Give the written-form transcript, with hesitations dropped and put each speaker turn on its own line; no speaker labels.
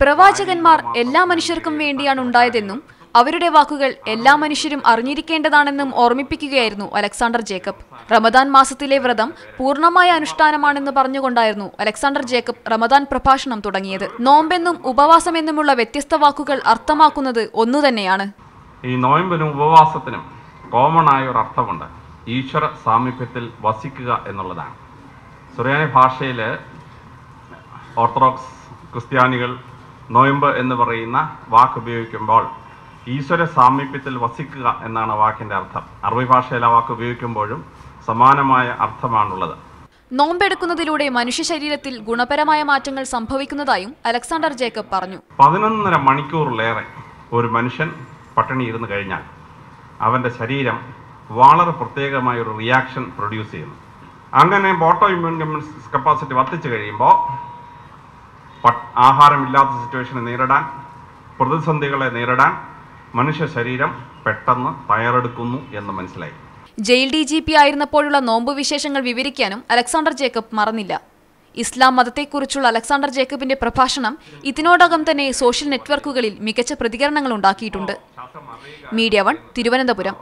പ്രവാചകന്മാർ എല്ലാ മനുഷ്യർക്കും വേണ്ടിയാണ് ഉണ്ടായതെന്നും അവരുടെ വാക്കുകൾ എല്ലാ മനുഷ്യരും അറിഞ്ഞിരിക്കേണ്ടതാണെന്നും ഓർമ്മിപ്പിക്കുകയായിരുന്നു അലക്സാണ്ടർ ജേക്കബ്. റമദാൻ മാസത്തിലെ വ്രതം പൂർണ്ണമായ അനുഷ്ഠാനമാണെന്ന് പറഞ്ഞുകൊണ്ടായിരുന്നു അലക്സാണ്ടർ ജേക്കബ് റമദാൻ പ്രഭാഷണം തുടങ്ങിയത്. നോമ്പെന്നും ഉപവാസമെന്നുമുള്ള വ്യത്യസ്ത വാക്കുകൾ അർത്ഥമാക്കുന്നത് ഒന്നുതന്നെയാണ്.
ഈ നോയമ്പിനും ഉപവാസത്തിനും കോമൺ ആയ ഒരു അർത്ഥമുണ്ട്. ഈശ്വര സാമീപ്യത്തിൽ വസിക്കുക എന്നുള്ളതാണ്. സുറിയാനി ഭാഷയിൽ ഓർത്തഡോക്സ് ക്രിസ്ത്യാനികൾ നോയമ്പ് എന്ന് പറയുന്ന വാക്ക് ഉപയോഗിക്കുമ്പോൾ ഈശ്വര സാമീപ്യത്തിൽ വസിക്കുക എന്നാണ് വാക്കിന്റെ അർത്ഥം. അറബി ഭാഷയിൽ ആ വാക്ക് ഉപയോഗിക്കുമ്പോഴും സമാനമായ അർത്ഥമാണുള്ളത്.
നോമ്പെടുക്കുന്നതിലൂടെ മനുഷ്യ ശരീരത്തിൽ ഗുണപരമായ മാറ്റങ്ങൾ സംഭവിക്കുന്നതായും അലക്സാണ്ടർ ജേക്കബ് പറഞ്ഞു.
11.5 മണിക്കൂറിലേറെ ഒരു മനുഷ്യൻ പട്ടിണി ഇരുന്ന് കഴിഞ്ഞാൽ അവൻ്റെ ശരീരം വളരെ പ്രത്യേകമായ ഒരു റിയാക്ഷൻ പ്രൊഡ്യൂസ് ചെയ്യുന്നു. അങ്ങനെ ഓട്ടോ ഇമ്മ്യൂൺ കപ്പാസിറ്റി വർദ്ധിച്ചു കഴിയുമ്പോൾ ആഹാരമില്ലാത്ത സിറ്റുവേഷനെ നേരിടാൻ, പ്രതിസന്ധികളെ നേരിടാൻ മനുഷ്യ ശരീരം പെട്ടെന്ന് തയ്യാറെടുക്കുന്നു എന്ന് മനസ്സിലായി.
ജയിൽ DGP ആയിരുന്നപ്പോഴുള്ള നോമ്പ് വിശേഷങ്ങൾ വിവരിക്കാനും അലക്സാണ്ടർ ജേക്കബ് മറന്നില്ല. ഇസ്ലാം മതത്തെക്കുറിച്ചുള്ള അലക്സാണ്ടർ ജേക്കബിന്റെ പ്രഭാഷണം ഇതിനോടകം തന്നെ സോഷ്യൽ നെറ്റ്വർക്കുകളിൽ മികച്ച പ്രതികരണങ്ങൾ ഉണ്ടാക്കിയിട്ടുണ്ട്. മീഡിയ 1 തിരുവനന്തപുരം.